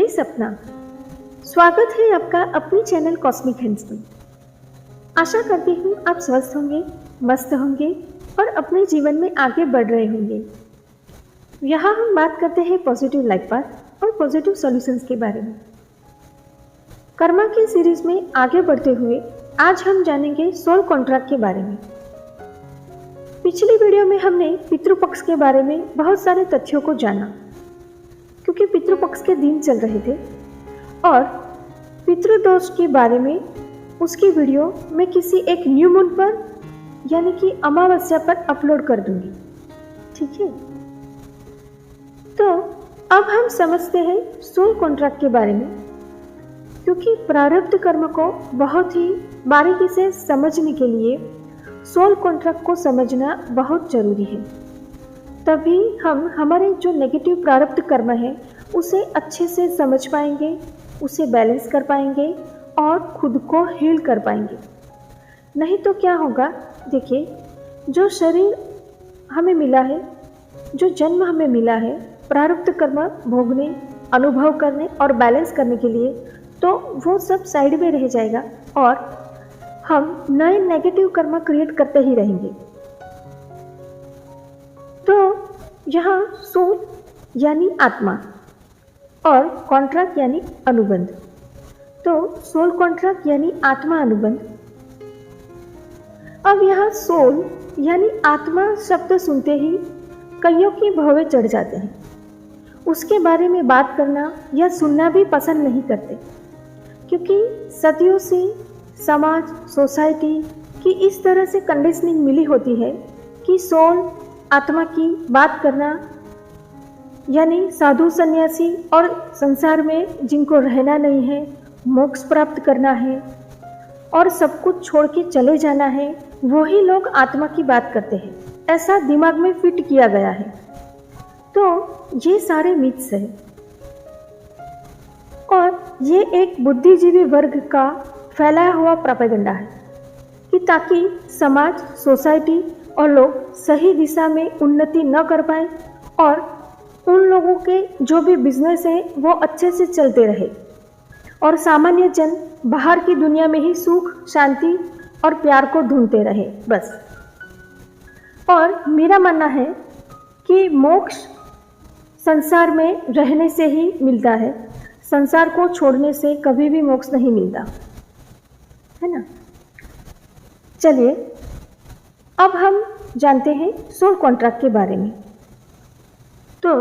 सपना। स्वागत है आपका अपनी चैनल कॉस्मिक हिंट्स में। आशा करती हूँ आप स्वस्थ होंगे, मस्त होंगे और अपने जीवन में आगे बढ़ रहे होंगे। यहाँ हम बात करते हैं पॉजिटिव लाइफ पाथ और पॉजिटिव सॉल्यूशंस के बारे में। कर्मा की सीरीज में आगे बढ़ते हुए आज हम जानेंगे सोल कॉन्ट्रैक्ट के बारे में। पिछली वीडियो में हमने पितृपक्ष के बारे में बहुत सारे तथ्यों को जाना, क्योंकि पितृपक्ष के दिन चल रहे थे, और पितृदोष के बारे में उसकी वीडियो मैं किसी एक न्यू मून पर यानी कि अमावस्या पर अपलोड कर दूंगी। ठीक है, तो अब हम समझते हैं सोल कॉन्ट्रैक्ट के बारे में, क्योंकि प्रारब्ध कर्म को बहुत ही बारीकी से समझने के लिए सोल कॉन्ट्रैक्ट को समझना बहुत जरूरी है। तभी हम हमारे जो नेगेटिव प्रारब्ध कर्म है उसे अच्छे से समझ पाएंगे, उसे बैलेंस कर पाएंगे और खुद को हील कर पाएंगे। नहीं तो क्या होगा, देखिए, जो शरीर हमें मिला है, जो जन्म हमें मिला है प्रारब्ध कर्म भोगने, अनुभव करने और बैलेंस करने के लिए, तो वो सब साइड में रह जाएगा और हम नए नेगेटिव कर्म क्रिएट करते ही रहेंगे। तो यहाँ सोल यानी आत्मा और कॉन्ट्रैक्ट यानी अनुबंध। तो सोल कॉन्ट्रैक्ट यानी आत्मा अनुबंध। अब यहाँ सोल यानी आत्मा शब्द सुनते ही कईयों की भौवें चढ़ जाते हैं। उसके बारे में बात करना या सुनना भी पसंद नहीं करते, क्योंकि सदियों से समाज, सोसाइटी की इस तरह से कंडीशनिंग मिली होती है कि सोल, आत्मा की बात करना यानी साधु सन्यासी और संसार में जिनको रहना नहीं है, मोक्ष प्राप्त करना है और सब कुछ छोड़ के चले जाना है, वही लोग आत्मा की बात करते हैं। ऐसा दिमाग में फिट किया गया है। तो ये सारे मिथ्स है और ये एक बुद्धिजीवी वर्ग का फैलाया हुआ प्रोपेगेंडा है कि ताकि समाज, सोसाइटी और लोग सही दिशा में उन्नति न कर पाए और उन लोगों के जो भी बिजनेस है वो अच्छे से चलते रहे और सामान्य जन बाहर की दुनिया में ही सुख, शांति और प्यार को ढूंढते रहे, बस। और मेरा मानना है कि मोक्ष संसार में रहने से ही मिलता है, संसार को छोड़ने से कभी भी मोक्ष नहीं मिलता है ना। चलिए अब हम जानते हैं सोल कॉन्ट्रैक्ट के बारे में। तो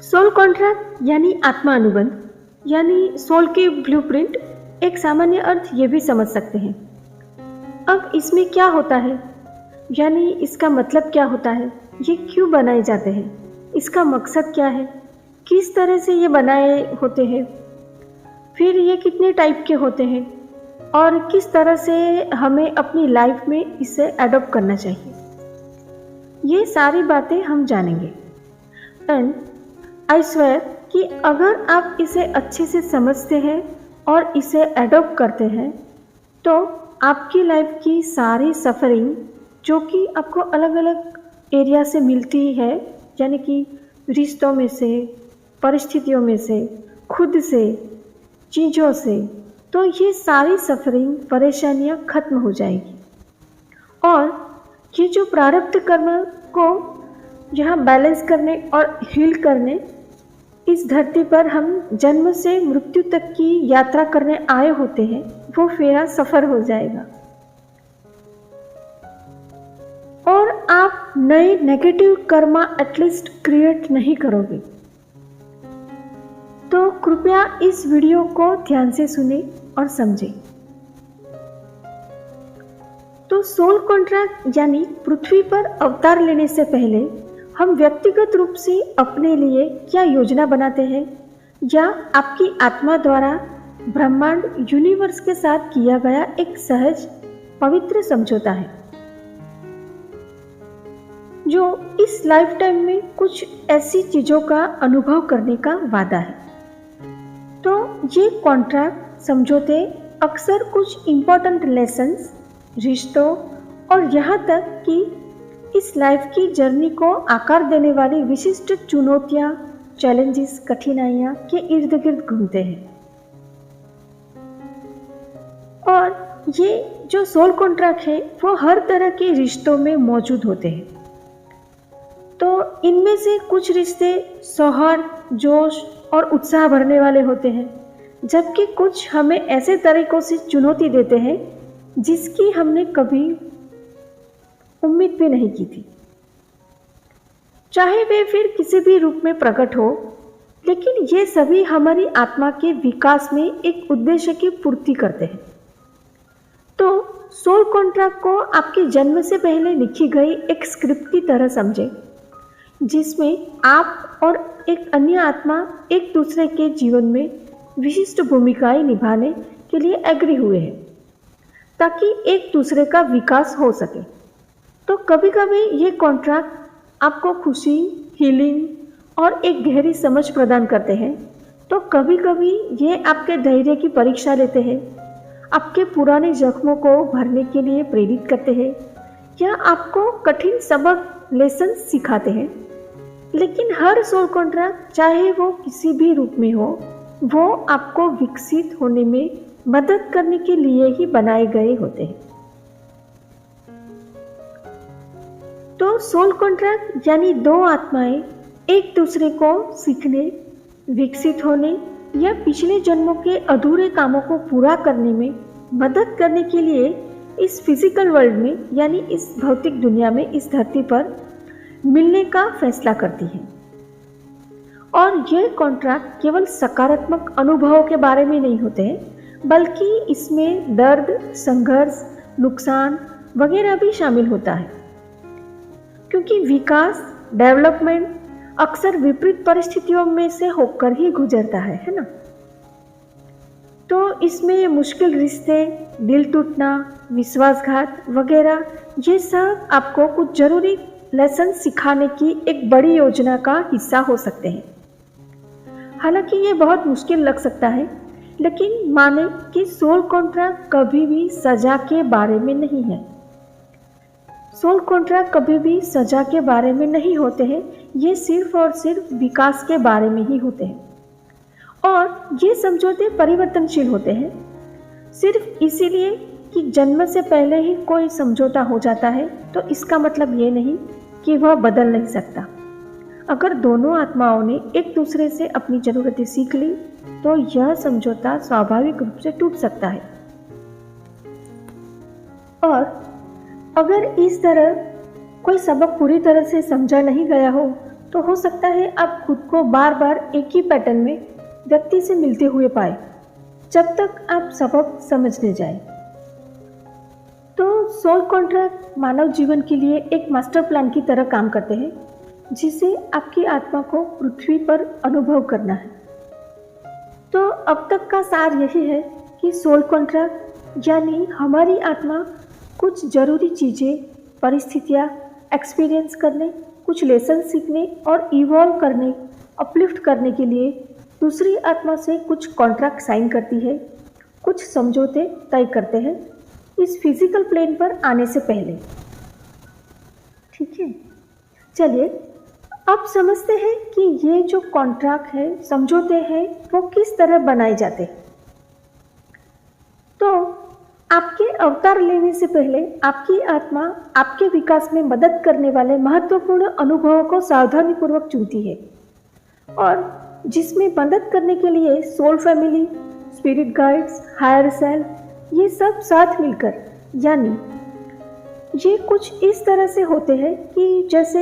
सोल कॉन्ट्रैक्ट यानी आत्मा अनुबंध यानी सोल के ब्लूप्रिंट, एक सामान्य अर्थ ये भी समझ सकते हैं। अब इसमें क्या होता है, यानी इसका मतलब क्या होता है, ये क्यों बनाए जाते हैं, इसका मकसद क्या है, किस तरह से ये बनाए होते हैं, फिर ये कितने टाइप के होते हैं और किस तरह से हमें अपनी लाइफ में इसे अडॉप्ट करना चाहिए, ये सारी बातें हम जानेंगे। एंड आई स्वेयर कि अगर आप इसे अच्छे से समझते हैं और इसे अडॉप्ट करते हैं तो आपकी लाइफ की सारी सफरिंग जो कि आपको अलग अलग एरिया से मिलती है, यानी कि रिश्तों में से, परिस्थितियों में से, खुद से, चीज़ों से, तो ये सारी सफरिंग, परेशानियां खत्म हो जाएगी। और ये जो प्रारब्ध कर्म को यहाँ बैलेंस करने और हील करने इस धरती पर हम जन्म से मृत्यु तक की यात्रा करने आए होते हैं, वो फेरा सफर हो जाएगा और आप नए नेगेटिव कर्मा एटलीस्ट क्रिएट नहीं करोगे। तो कृपया इस वीडियो को ध्यान से सुने और समझें। तो सोल कॉन्ट्रैक्ट यानी पृथ्वी पर अवतार लेने से पहले हम व्यक्तिगत रूप से अपने लिए क्या योजना बनाते हैं, या आपकी आत्मा द्वारा ब्रह्मांड, यूनिवर्स के साथ किया गया एक सहज पवित्र समझौता है जो इस लाइफ टाइम में कुछ ऐसी चीज़ों का अनुभव करने का वादा है। तो ये कॉन्ट्रैक्ट, समझौते अक्सर कुछ इम्पोर्टेंट लेसन्स, रिश्तों और यहाँ तक कि इस लाइफ की जर्नी को आकार देने वाली विशिष्ट चुनौतियाँ, चैलेंजेस, कठिनाइयाँ के इर्द गिर्द घूमते हैं। और ये जो सोल कॉन्ट्रैक्ट है वो हर तरह के रिश्तों में मौजूद होते हैं। तो इनमें से कुछ रिश्ते सौहार्द, जोश और उत्साह भरने वाले होते हैं, जबकि कुछ हमें ऐसे तरीकों से चुनौती देते हैं जिसकी हमने कभी उम्मीद भी नहीं की थी। चाहे वे फिर किसी भी रूप में प्रकट हो, लेकिन ये सभी हमारी आत्मा के विकास में एक उद्देश्य की पूर्ति करते हैं। तो सोल कॉन्ट्रैक्ट को आपके जन्म से पहले लिखी गई एक स्क्रिप्ट की तरह समझें, जिसमें आप और एक अन्य आत्मा एक दूसरे के जीवन में विशिष्ट भूमिकाएं निभाने के लिए एग्री हुए हैं, ताकि एक दूसरे का विकास हो सके। तो कभी कभी ये कॉन्ट्रैक्ट आपको खुशी, हीलिंग और एक गहरी समझ प्रदान करते हैं, तो कभी कभी ये आपके धैर्य की परीक्षा लेते हैं, आपके पुराने जख्मों को भरने के लिए प्रेरित करते हैं, या आपको कठिन सबक, लेसन सिखाते हैं। लेकिन हर सोल कॉन्ट्रैक्ट, चाहे वो किसी भी रूप में हो, वो आपको विकसित होने में मदद करने के लिए ही बनाए गए होते हैं। तो सोल कॉन्ट्रैक्ट यानी दो आत्माएं एक दूसरे को सीखने, विकसित होने या पिछले जन्मों के अधूरे कामों को पूरा करने में मदद करने के लिए इस फिजिकल वर्ल्ड में यानी इस भौतिक दुनिया में, इस धरती पर मिलने का फैसला करती हैं। और यह कॉन्ट्रैक्ट केवल सकारात्मक अनुभवों के बारे में नहीं होते हैं, बल्कि इसमें दर्द, संघर्ष, नुकसान वगैरह भी शामिल होता है, क्योंकि विकास, डेवलपमेंट अक्सर विपरीत परिस्थितियों में से होकर ही गुजरता है ना। तो इसमें मुश्किल रिश्ते, दिल टूटना, विश्वासघात वगैरह, ये सब आपको कुछ जरूरी लेसन सिखाने की एक बड़ी योजना का हिस्सा हो सकते हैं। हालांकि ये बहुत मुश्किल लग सकता है, लेकिन माने कि सोल कॉन्ट्रैक्ट कभी भी सजा के बारे में नहीं है। सोल कॉन्ट्रैक्ट कभी भी सजा के बारे में नहीं होते हैं, ये सिर्फ और सिर्फ विकास के बारे में ही होते हैं। और ये समझौते परिवर्तनशील होते हैं, सिर्फ इसीलिए कि जन्म से पहले ही कोई समझौता हो जाता है तो इसका मतलब ये नहीं कि वह बदल नहीं सकता। अगर दोनों आत्माओं ने एक दूसरे से अपनी ज़रूरतें सीख ली तो यह समझौता स्वाभाविक रूप से टूट सकता है। और अगर इस तरह कोई सबक पूरी तरह से समझा नहीं गया हो तो हो सकता है आप खुद को बार बार एक ही पैटर्न में व्यक्ति से मिलते हुए पाए, जब तक आप सबक समझने जाए। तो सोल कॉन्ट्रैक्ट मानव जीवन के लिए एक मास्टर प्लान की तरह काम करते हैं, जिसे आपकी आत्मा को पृथ्वी पर अनुभव करना है। तो अब तक का सार यही है कि सोल कॉन्ट्रैक्ट यानी हमारी आत्मा कुछ ज़रूरी चीज़ें, परिस्थितियाँ एक्सपीरियंस करने, कुछ लेसन सीखने और इवॉल्व करने, अपलिफ्ट करने के लिए दूसरी आत्मा से कुछ कॉन्ट्रैक्ट साइन करती है, कुछ समझौते तय करते हैं इस फिजिकल प्लेन पर आने से पहले। ठीक है, चलिए अब समझते हैं कि ये जो कॉन्ट्रैक्ट है, समझौते हैं, वो किस तरह बनाए जाते हैं। तो आपके अवतार लेने से पहले आपकी आत्मा आपके विकास में मदद करने वाले महत्वपूर्ण अनुभवों को सावधानीपूर्वक चुनती है, और जिसमें मदद करने के लिए soul family, spirit guides, higher self, ये सब साथ मिलकर, यानी ये कुछ इस तरह से होते हैं कि जैसे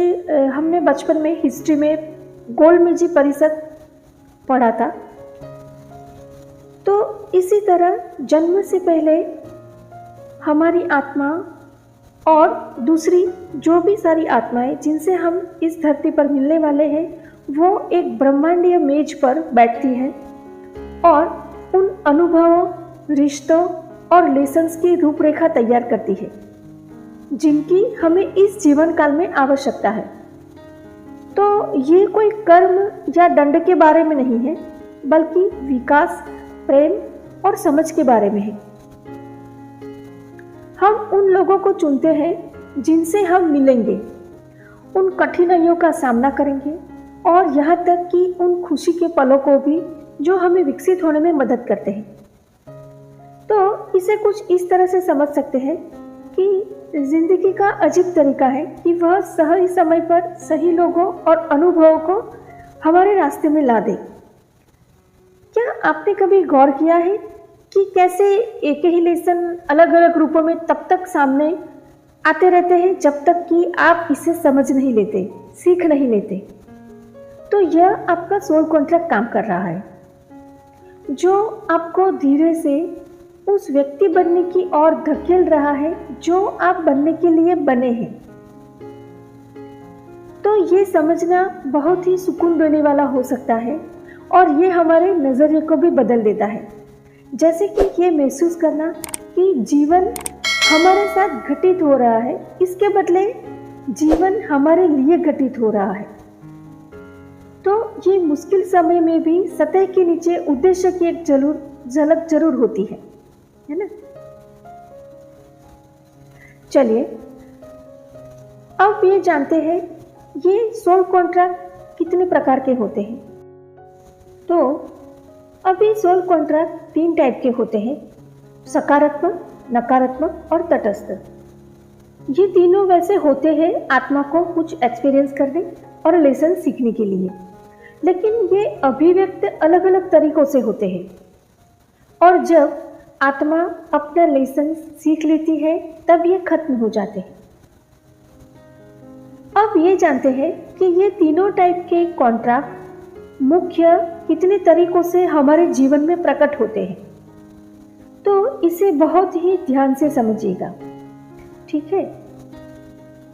हमने बचपन में हिस्ट्री में गोलमेजी परिषद पढ़ा था, तो इसी तरह जन्म से पहले हमारी आत्मा और दूसरी जो भी सारी आत्माएं जिनसे हम इस धरती पर मिलने वाले हैं, वो एक ब्रह्मांडीय मेज पर बैठती हैं और उन अनुभवों, रिश्तों और लेसन्स की रूपरेखा तैयार करती है, जिनकी हमें इस जीवन काल में आवश्यकता है। तो ये कोई कर्म या दंड के बारे में नहीं है, बल्कि विकास, प्रेम और समझ के बारे में है। हम उन लोगों को चुनते हैं जिनसे हम मिलेंगे, उन कठिनाइयों का सामना करेंगे और यहाँ तक कि उन खुशी के पलों को भी जो हमें विकसित होने में मदद करते हैं। तो इसे कुछ इस तरह से समझ सकते हैं कि जिंदगी का अजीब तरीका है कि वह सही समय पर सही लोगों और अनुभवों को हमारे रास्ते में ला दे। क्या आपने कभी गौर किया है कि कैसे एक ही लेसन अलग अलग रूपों में तब तक सामने आते रहते हैं जब तक कि आप इसे समझ नहीं लेते, सीख नहीं लेते। तो यह आपका सोल कॉन्ट्रैक्ट काम कर रहा है, जो आपको धीरे से उस व्यक्ति बनने की ओर धकेल रहा है जो आप बनने के लिए बने हैं। तो ये समझना बहुत ही सुकून देने वाला हो सकता है और ये हमारे नज़रिए को भी बदल देता है। जैसे कि ये महसूस करना कि जीवन हमारे साथ घटित हो रहा है, इसके बदले जीवन हमारे लिए घटित हो रहा है। तो ये मुश्किल समय में भी सतह के नीचे उद्देश्य की एक झलक जरूर होती है ना। चलिए अब ये जानते हैं ये सोल कॉन्ट्रैक्ट कितने प्रकार के होते हैं। तो अभी सोल कॉन्ट्रैक्ट 3 टाइप के होते हैं, सकारात्मक, नकारात्मक और तटस्थ। ये तीनों वैसे होते हैं आत्मा को कुछ एक्सपीरियंस करने और लेसन सीखने के लिए, लेकिन ये अभिव्यक्त अलग अलग तरीकों से होते हैं। और जब आत्मा अपना लेसन सीख लेती है तब ये खत्म हो जाते हैं। अब ये जानते हैं कि ये तीनों टाइप के कॉन्ट्रैक्ट मुख्य कितने तरीकों से हमारे जीवन में प्रकट होते हैं। तो इसे बहुत ही ध्यान से समझिएगा, ठीक है।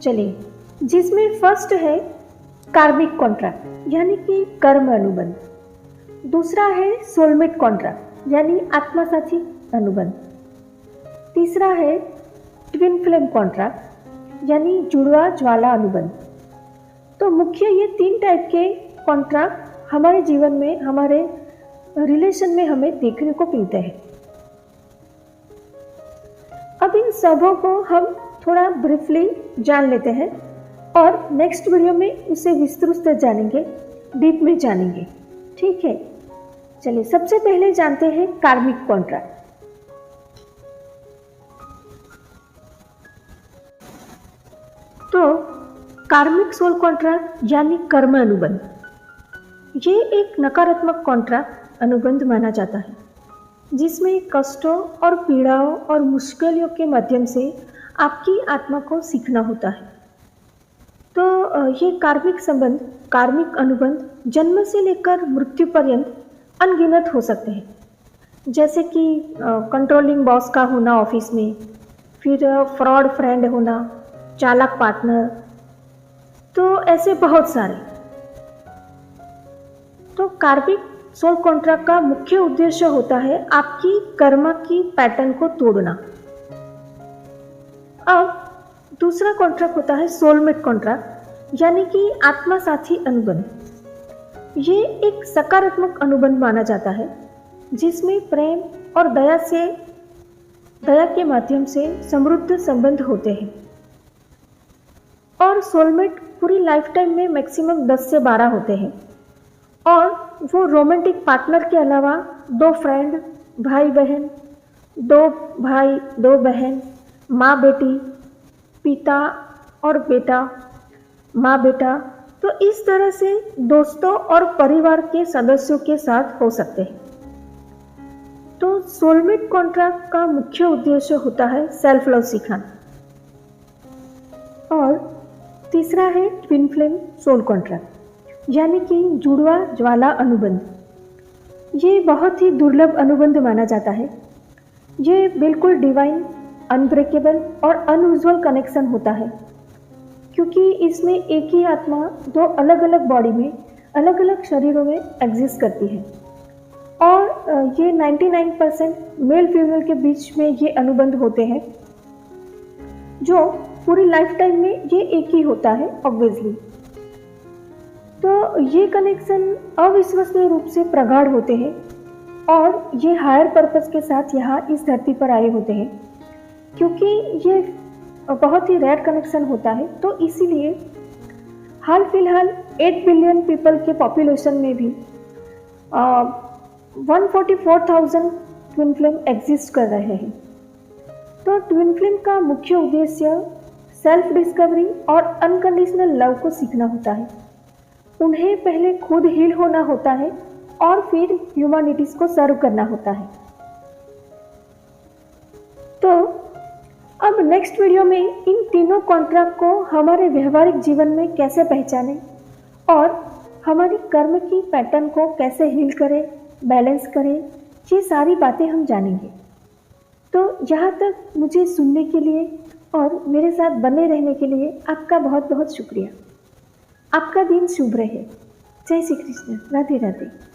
चलिए, जिसमें फर्स्ट है कार्मिक कॉन्ट्रैक्ट यानी कि कर्म अनुबंध। दूसरा है सोलमेट कॉन्ट्रैक्ट यानी आत्मा साथी अनुबंध। तीसरा है ट्विन फ्लेम कॉन्ट्रैक्ट यानी जुड़वा ज्वाला अनुबंध। तो मुख्य ये 3 टाइप के कॉन्ट्रैक्ट हमारे जीवन में, हमारे रिलेशन में हमें देखने को मिलते हैं। अब इन सबों को हम थोड़ा ब्रीफली जान लेते हैं और नेक्स्ट वीडियो में उसे विस्तृत से जानेंगे, डीप में जानेंगे, ठीक है। चलिए, सबसे पहले जानते हैं कार्मिक कॉन्ट्रैक्ट। तो कार्मिक सोल कॉन्ट्रैक्ट यानी कर्म अनुबंध, ये एक नकारात्मक कॉन्ट्रैक्ट अनुबंध माना जाता है जिसमें कष्टों और पीड़ाओं और मुश्किलों के माध्यम से आपकी आत्मा को सीखना होता है। तो ये कार्मिक अनुबंध जन्म से लेकर मृत्यु पर्यंत अनगिनत हो सकते हैं, जैसे कि कंट्रोलिंग बॉस का होना ऑफिस में, फिर फ्रॉड फ्रेंड होना, चालाक पार्टनर, तो ऐसे बहुत सारे। तो कार्मिक सोल कॉन्ट्रैक्ट का मुख्य उद्देश्य होता है आपकी कर्म की पैटर्न को तोड़ना। अब दूसरा कॉन्ट्रैक्ट होता है सोलमेट कॉन्ट्रैक्ट यानी कि आत्मा साथी अनुबंध। ये एक सकारात्मक अनुबंध माना जाता है जिसमें प्रेम और दया के माध्यम से समृद्ध संबंध होते हैं। और सोलमेट पूरी लाइफ टाइम में मैक्सिमम 10 से 12 होते हैं और वो रोमांटिक पार्टनर के अलावा 2 फ्रेंड, भाई बहन, 2 भाई 2 बहन, माँ बेटी, पिता और बेटा, माँ बेटा, तो इस तरह से दोस्तों और परिवार के सदस्यों के साथ हो सकते हैं। तो सोलमेट कॉन्ट्रैक्ट का मुख्य उद्देश्य होता है सेल्फ लव सिखाना। और तीसरा है ट्विन फ्लेम सोल कॉन्ट्रैक्ट यानी कि जुड़वा ज्वाला अनुबंध। ये बहुत ही दुर्लभ अनुबंध माना जाता है। ये बिल्कुल डिवाइन, अनब्रेकेबल और अनयूजुअल कनेक्शन होता है क्योंकि इसमें एक ही आत्मा 2 अलग अलग बॉडी में, अलग अलग शरीरों में एग्जिस्ट करती है। और ये 99% मेल फीमेल के बीच में ये अनुबंध होते हैं, जो पूरी लाइफ टाइम में ये एक ही होता है ऑब्वियसली। तो ये कनेक्शन अविश्वसनीय रूप से प्रगाढ़ होते हैं और ये हायर पर्पस के साथ यहाँ इस धरती पर आए होते हैं क्योंकि ये बहुत ही रेयर कनेक्शन होता है। तो इसीलिए हाल फिलहाल 8 बिलियन पीपल के पॉपुलेशन में भी 144,000 ट्विन फ्लेम एग्जिस्ट कर रहे हैं। तो ट्विन फ्लेम का मुख्य उद्देश्य सेल्फ डिस्कवरी और अनकंडीशनल लव को सीखना होता है। उन्हें पहले खुद हील होना होता है और फिर ह्यूमैनिटीज को सर्व करना होता है। तो अब नेक्स्ट वीडियो में इन तीनों कॉन्ट्रैक्ट को हमारे व्यवहारिक जीवन में कैसे पहचानें और हमारी कर्म की पैटर्न को कैसे हील करें, बैलेंस करें, ये सारी बातें हम जानेंगे। तो यहाँ तक मुझे सुनने के लिए और मेरे साथ बने रहने के लिए आपका बहुत बहुत शुक्रिया। आपका दिन शुभ रहे। जय श्री कृष्ण। राधे राधे।